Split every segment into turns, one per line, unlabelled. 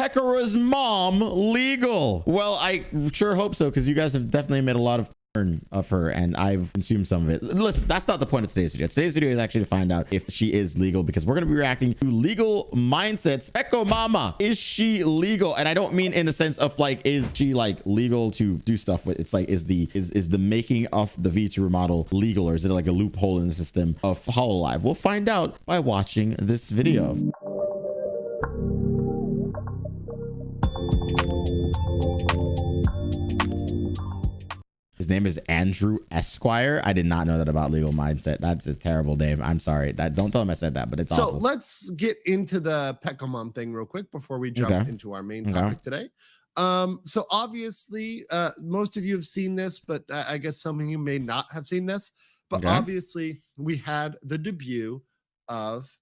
Pekora's mom legal? Well, I sure hope so, because you guys have definitely made a lot of her, and I've consumed some of it. Listen, that's not the point of today's video. Today's video is actually to find out if she is legal, because we're going to be reacting to legal mindsets. PekoMama, is she legal? And I don't mean in the sense of like, is she like legal to do stuff with? It's like, is the making of the VTuber model legal, or is it like a loophole in the system of Hololive? We'll find out by watching this video. His name is Andrew Esquire. I did not know that about legal mindset. That's a terrible name. I'm sorry. Don't tell him I said that, but it's awful.
So let's get into the PekoMom thing real quick before we jump into our main topic today. So obviously, most of you have seen this, but I guess some of you may not have seen this. But obviously, we had the debut of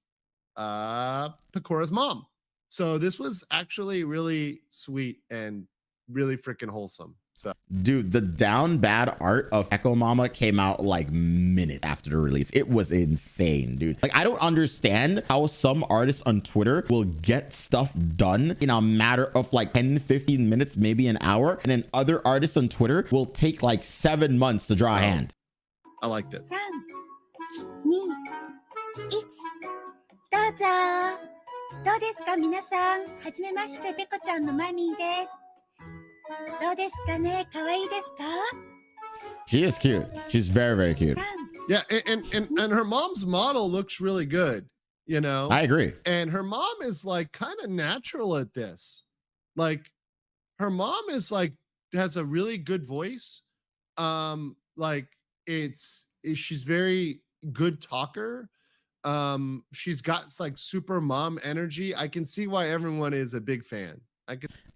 PekoRa's mom. So this was actually really sweet and really freaking wholesome. So,
dude, the down bad art of PekoMama came out like minutes after the release. It was insane, dude. Like, I don't understand how some artists on Twitter will get stuff done in a matter of like 10-15 minutes, maybe an hour, and then other artists on Twitter will take like 7 months to draw a hand.
I like that.
3、2、1、どうぞ。どうですか皆さん。はじめまして、ペコちゃんのマミーです。どうですかね？可愛いですか?
She is cute. She's very, very cute.
Yeah, and her mom's model looks really good, you know?
I agree.
And her mom is like kind of natural at this. Like, her mom is like, has a really good voice. Like, she's very good talker. She's got like super mom energy. I can see why everyone is a big fan.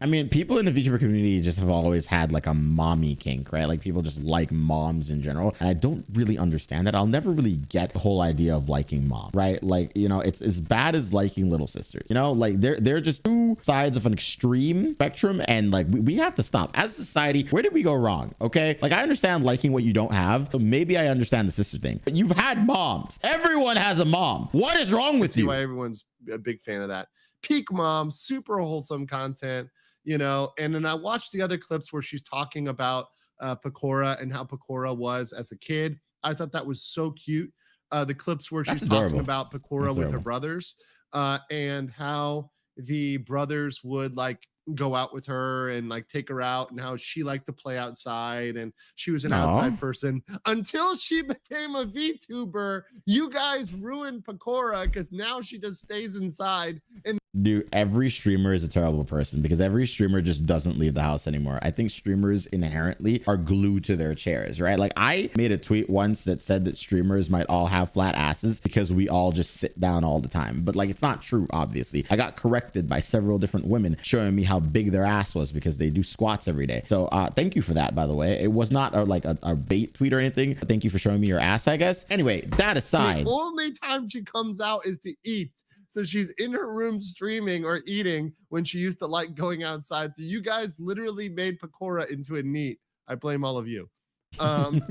I mean, people in the VTuber community just have always had like a mommy kink, right? Like, people just like moms in general. And I don't really understand that. I'll never really get the whole idea of liking mom, right? Like, you know, it's as bad as liking little sisters, you know, like they're just two sides of an extreme spectrum. And like, we have to stop as a society. Where did we go wrong? Okay. Like, I understand liking what you don't have. So maybe I understand the sister thing, but you've had moms. Everyone has a mom. What is wrong with you?
Why everyone's a big fan of that. Peak mom, super wholesome content, you know. And then I watched the other clips where she's talking about Pekora and how Pekora was as a kid. I thought that was so cute. The clips where she's talking about Pekora with her brothers and how the brothers would like go out with her and like take her out, and how she liked to play outside and she was an outside person until she became a VTuber. You guys ruined Pekora because now she just stays inside. And
dude, every streamer is a terrible person because every streamer just doesn't leave the house anymore. I think streamers inherently are glued to their chairs, right? Like, I made a tweet once that said that streamers might all have flat asses because we all just sit down all the time. But like, it's not true, obviously. I got corrected by several different women showing me how big their ass was because they do squats every day. So thank you for that, by the way. It was not a bait tweet or anything. Thank you for showing me your ass, I guess. Anyway, that aside.
The only time she comes out is to eat. So she's in her room streaming or eating when she used to like going outside. So you guys literally made Pekora into a NEET. I blame all of you.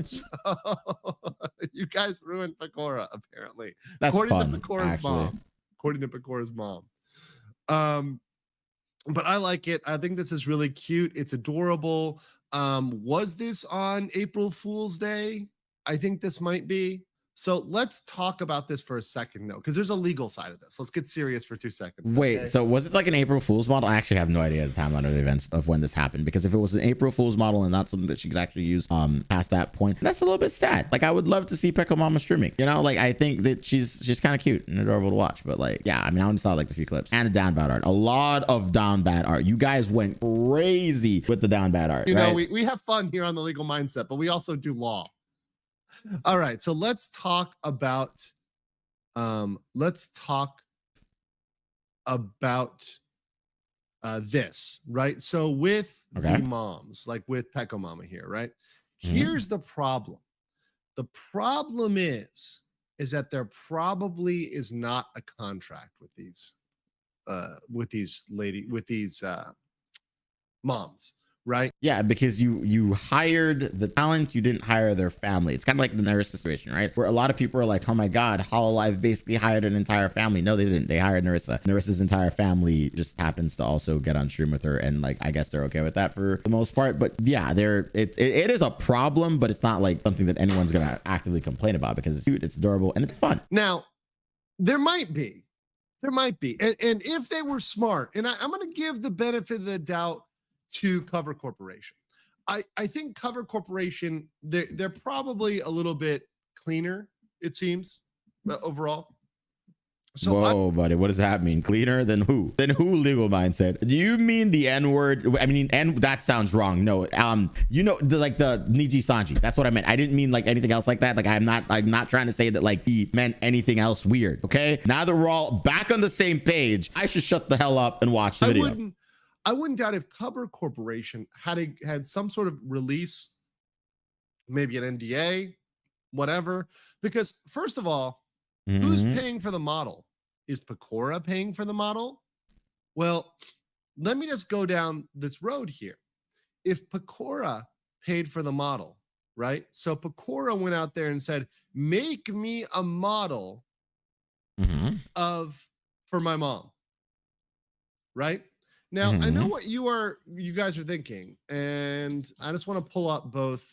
So you guys ruined Pekora, apparently.
That's
according
fun,
to Pekora's
actually.
mom. According to Pekora's mom. But I like it. I think this is really cute. It's adorable. Was this on April Fool's Day? I think this might be. So let's talk about this for a second, though, because there's a legal side of this. Let's get serious for 2 seconds.
Wait,
okay?
So was it like an April Fool's model? I actually have no idea the timeline of the events of when this happened, because if it was an April Fool's model and not something that she could actually use past that point, that's a little bit sad. Like, I would love to see PekoMama streaming, you know? Like, I think that she's kind of cute and adorable to watch, but like, yeah, I mean, I only saw like the few clips and the down bad art. A lot of down bad art. You guys went crazy with the down bad art.
You know, we have fun here on The Legal Mindset, but we also do law. All right, so let's talk about this, right? So with the moms, like with PekoMama here, right? Here's the problem. The problem is that there probably is not a contract with these moms, right?
Yeah, because you hired the talent, you didn't hire their family. It's kind of like the Nurse situation, right? Where a lot of people are like, oh my God, Hololive basically hired an entire family. No, they didn't. They hired Narissa. Narissa's entire family just happens to also get on stream with her. And like, I guess they're okay with that for the most part. But yeah, it is a problem, but it's not like something that anyone's going to actively complain about because it's cute, it's adorable, and it's fun.
Now, there might be. And if they were smart, and I'm going to give the benefit of the doubt to Cover Corporation. I think Cover Corporation, they're probably a little bit cleaner, it seems, overall. So
whoa, buddy, what does that mean? Cleaner than who? Than who? Legal mindset. Do you mean the N-word? I mean, and that sounds wrong. No, you know, like the Niji Sanji. That's what I meant. I didn't mean like anything else like that. Like I'm not trying to say that like he meant anything else weird. Okay, now that we're all back on the same page, I should shut the hell up and watch the video.
I wouldn't doubt if Cover Corporation had some sort of release, maybe an NDA, whatever. Because first of all, who's paying for the model? Is Pekora paying for the model? Well, let me just go down this road here. If Pekora paid for the model, right? So Pekora went out there and said, make me a model for my mom, right? Now, I know what you guys are thinking, and I just want to pull up both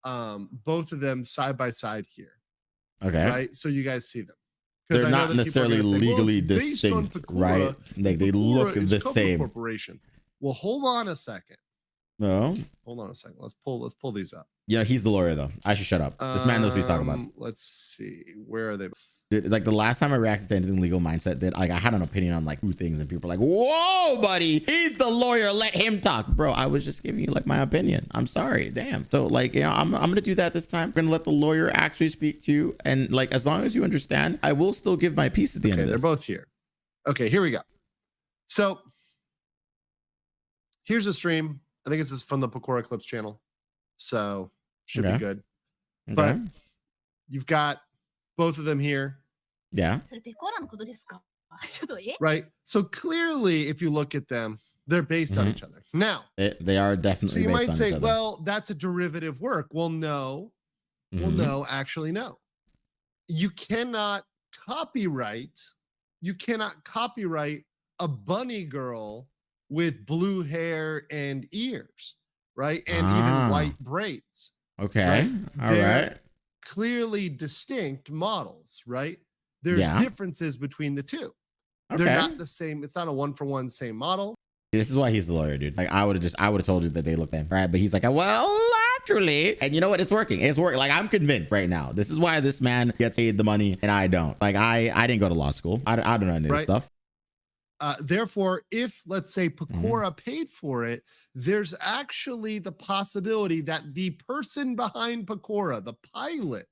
of them side by side here.
Okay.
Right? So you guys see them.
They're not necessarily legally distinct, right? Like they look the same.
Corporation. Well, hold on a second.
No.
Hold on a second. Let's pull these up.
Yeah, he's the lawyer though. I should shut up. This man knows what he's talking about.
Let's see. Where are they?
Dude, like the last time I reacted to anything legal mindset, that like I had an opinion on like 2 things, and people were like, "Whoa, buddy, he's the lawyer. Let him talk, bro." I was just giving you like my opinion. I'm sorry, damn. So like, you know, I'm gonna do that this time. I'm gonna let the lawyer actually speak to you, and like as long as you understand, I will still give my piece at the end of this.
They're both here. Okay, here we go. So here's a stream. I think this is from the Pekora Clips channel, so should be good.
Okay.
But you've got both of them here.
Yeah.
Right. So clearly, if you look at them, they're based on each other. Now,
they are definitely.
So you
based
might
on
say,
each other.
well, that's a derivative work. Well, no. Well, no, actually, no. You cannot copyright a bunny girl with blue hair and ears, right? And even white braids.
Okay.
Right?
All right.
Clearly distinct models, right? There's differences between the two.
Okay.
They're not the same. It's not a 1-for-1 same model.
This is why he's the lawyer, dude. Like I would have told you that they look the same, right? But he's like, well, actually, and you know what? It's working. It's working. Like I'm convinced right now. This is why this man gets paid the money and I don't. Like I didn't go to law school. I don't know any of this stuff.
Therefore, if let's say Pekora paid for it, there's actually the possibility that the person behind Pekora, the pilot,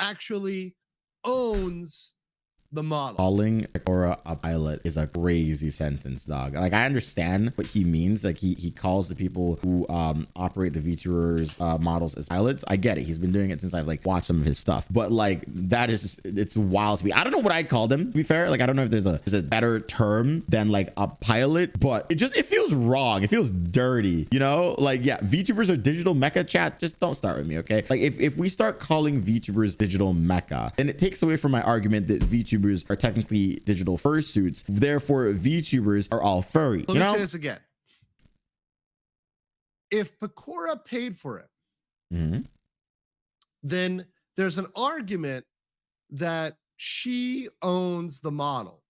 actually owns the model.
Calling Pekora a pilot is a crazy sentence, dog. Like I understand what he means. Like he calls the people who operate the VTubers models as pilots. I get it. He's been doing it since I've like watched some of his stuff. But like that is just, it's wild to me. I don't know what I'd call them, to be fair. Like I don't know if there's a better term than like a pilot, but it feels wrong. It feels dirty, you know? Like yeah, VTubers are digital mecha. Chat, just don't start with me, okay? Like if we start calling VTubers digital mecha, then it takes away from my argument that VTubers are technically digital fursuits. Therefore, VTubers are all furry.
Let me say this again. If Pekora paid for it, then there's an argument that she owns the model.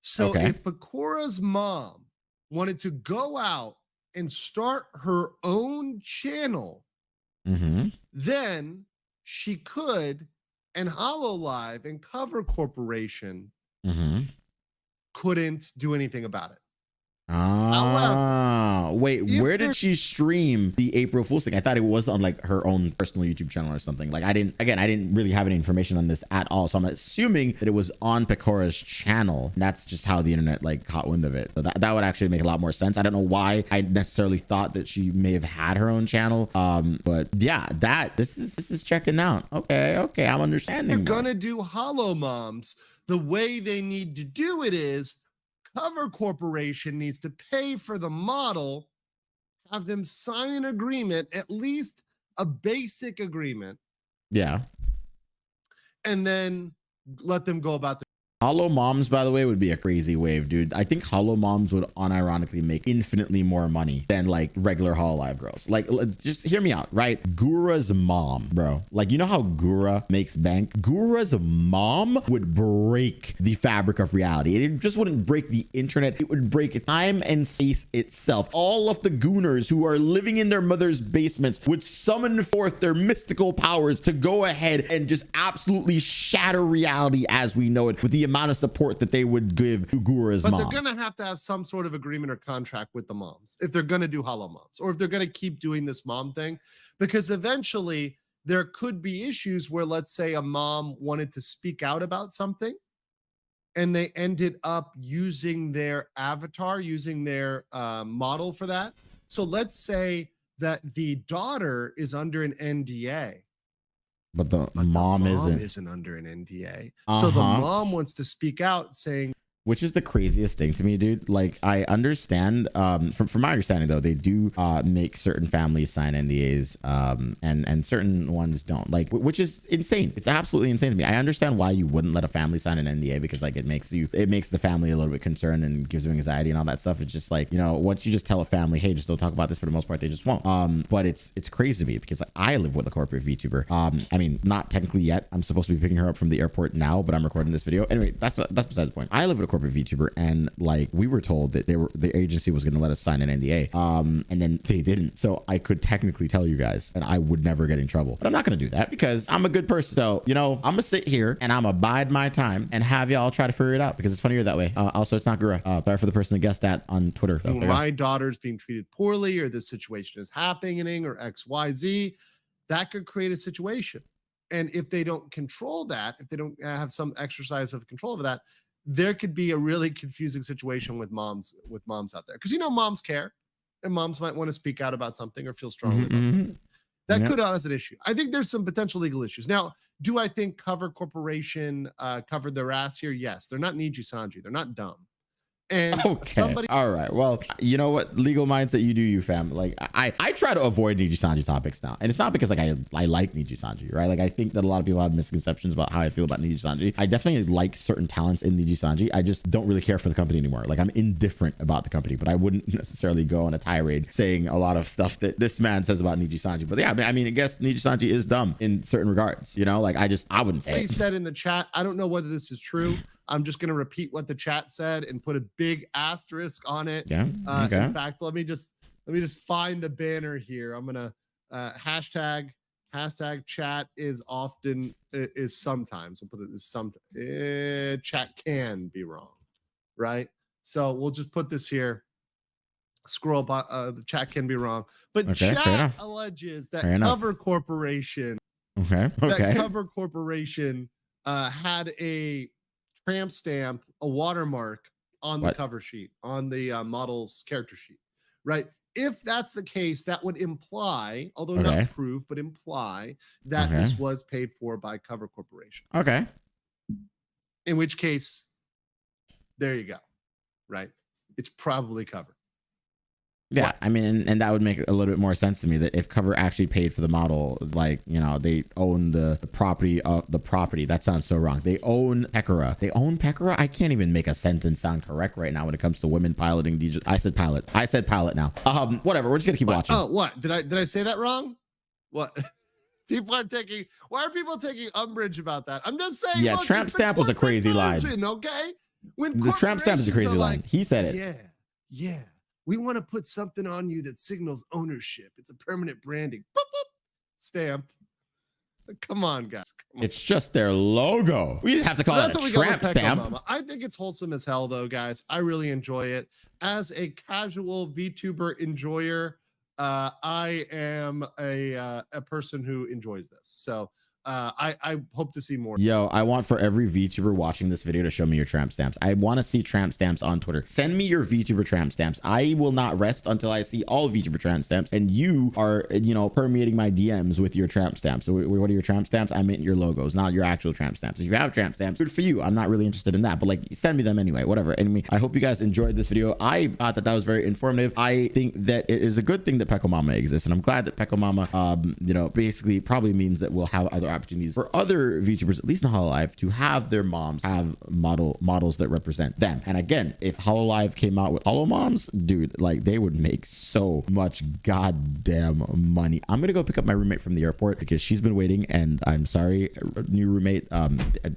So if Pekora's mom wanted to go out and start her own channel, then she could. And Hololive and Cover Corporation couldn't do anything about it.
Wait, where did she stream the April Fool's thing? I thought it was on like her own personal YouTube channel or something. Like I didn't really have any information on this at all. So I'm assuming that it was on Pekora's channel. And that's just how the internet like caught wind of it. So that would actually make a lot more sense. I don't know why I necessarily thought that she may have had her own channel. But yeah, this is checking out. Okay, I'm understanding.
You're gonna do Hollow Moms. The way they need to do it is Cover Corporation needs to pay for the model, have them sign an agreement, at least a basic agreement,
Yeah.
and then let them go about their.
Hollow moms, by the way, would be a crazy wave, dude. I think hollow moms would unironically make infinitely more money than like regular Hololive girls. Like, just hear me out, right? Gura's mom, bro. Like, you know how Gura makes bank? Gura's mom would break the fabric of reality. It just wouldn't break the internet. It would break time and space itself. All of the gooners who are living in their mother's basements would summon forth their mystical powers to go ahead and just absolutely shatter reality as we know it with the amount of support that they would give to Gura's mom.
But they're gonna have to have some sort of agreement or contract with the moms if they're gonna do hollow moms, or if they're gonna keep doing this mom thing, because eventually there could be issues where, let's say, a mom wanted to speak out about something and they ended up using their avatar, using their model for that. So let's say that the daughter is under an NDA.
But the mom
isn't under an NDA. So the mom wants to speak out saying,
which is the craziest thing to me, dude. Like, I understand, from my understanding though, they do make certain families sign NDAs, and certain ones don't, like, which is insane. It's absolutely insane to me. I understand why you wouldn't let a family sign an NDA, because like it makes the family a little bit concerned and gives them anxiety and all that stuff. It's just like, you know, once you just tell a family, hey, just don't talk about this, for the most part, they just won't. But it's crazy to me because I live with a corporate VTuber. I mean, not technically yet. I'm supposed to be picking her up from the airport now, but I'm recording this video. Anyway, that's beside the point. I live with a corporate VTuber, and like we were told that the agency was going to let us sign an NDA, and then they didn't. So I could technically tell you guys that I would never get in trouble, but I'm not going to do that because I'm a good person. So, you know, I'm gonna sit here and I'm gonna bide my time and have y'all try to figure it out because it's funnier that way. Also, it's not Gura. Sorry for the person that guessed that on Twitter.
My daughter's being treated poorly, or this situation is happening, or XYZ. That could create a situation. And if they don't control that, if they don't have some exercise of control over that, there could be a really confusing situation with moms out there. Because, you know, moms care, and moms might want to speak out about something or feel strongly about something. That could cause an issue. I think there's some potential legal issues. Now, do I think Cover Corporation covered their ass here? Yes. They're not Niji Sanji. They're not dumb. And
all right, well, you know what, legal mindset, you do you, fam. Like I try to avoid Niji Sanji topics now, and it's not because like I like Niji Sanji, right? Like I think that a lot of people have misconceptions about how I feel about Niji Sanji. I definitely like certain talents in Niji Sanji. I just don't really care for the company anymore. Like I'm indifferent about the company, but I wouldn't necessarily go on a tirade saying a lot of stuff that this man says about Niji Sanji. But yeah, I mean, I guess Niji Sanji is dumb in certain regards, you know. Like I wouldn't say it.
He said in the chat, I don't know whether this is true. I'm just going to repeat what the chat said and put a big asterisk on it.
Yeah. Okay.
In fact, let me just find the banner here. I'm going to hashtag chat is sometimes. I'll put it as sometimes. Chat can be wrong, right? So we'll just put this here. Scroll by, the chat can be wrong, but chat alleges that Cover Corporation. That Cover Corporation had a tramp stamp, a watermark on the cover sheet, on the model's character sheet, right? If that's the case, that would imply, although not prove, but imply that this was paid for by Cover Corporation.
Okay.
In which case, there you go, right? It's probably Cover.
Yeah, I mean, and that would make a little bit more sense to me that if Cover actually paid for the model, like, you know, they own the property of the property. That sounds so wrong. They own Pekora. They own Pekora? I can't even make a sentence sound correct right now when it comes to women piloting DJ. I said pilot now. Whatever. We're just gonna keep watching.
Oh, what? Did I say that wrong? What? Why are people taking umbrage about that? I'm just saying.
Yeah, tramp stamp was a crazy line.
Okay? When
the tramp stamp is a crazy line. He said it.
Yeah. We want to put something on you that signals ownership. It's a permanent branding. Boop, boop. Stamp. Come on, guys. Come on.
It's just their logo. We didn't have to call it a tramp stamp.
I think it's wholesome as hell, though, guys. I really enjoy it. As a casual VTuber enjoyer, I am a person who enjoys this. So I hope to see more.
Yo, I want for every VTuber watching this video to show me your tramp stamps. I want to see tramp stamps on Twitter. Send me your VTuber tramp stamps. I will not rest until I see all VTuber tramp stamps, and you are, you know, permeating my DMs with your tramp stamps. So what are your tramp stamps? I meant your logos, not your actual tramp stamps. If you have tramp stamps, good for you. I'm not really interested in that, but like, send me them anyway, whatever. Anyway, I hope you guys enjoyed this video. I thought that was very informative. I think that it is a good thing that PekoMama exists, and I'm glad that PekoMama, you know, basically probably means that we'll have other opportunities for other VTubers, at least in Hololive, to have their moms have models that represent them. And again, if Hololive came out with Holo Moms, dude, like, they would make so much goddamn money. I'm gonna go pick up my roommate from the airport because she's been waiting, and I'm sorry, new roommate.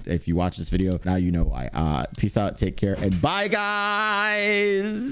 If you watch this video, now you know why. Peace out, take care, and bye, guys.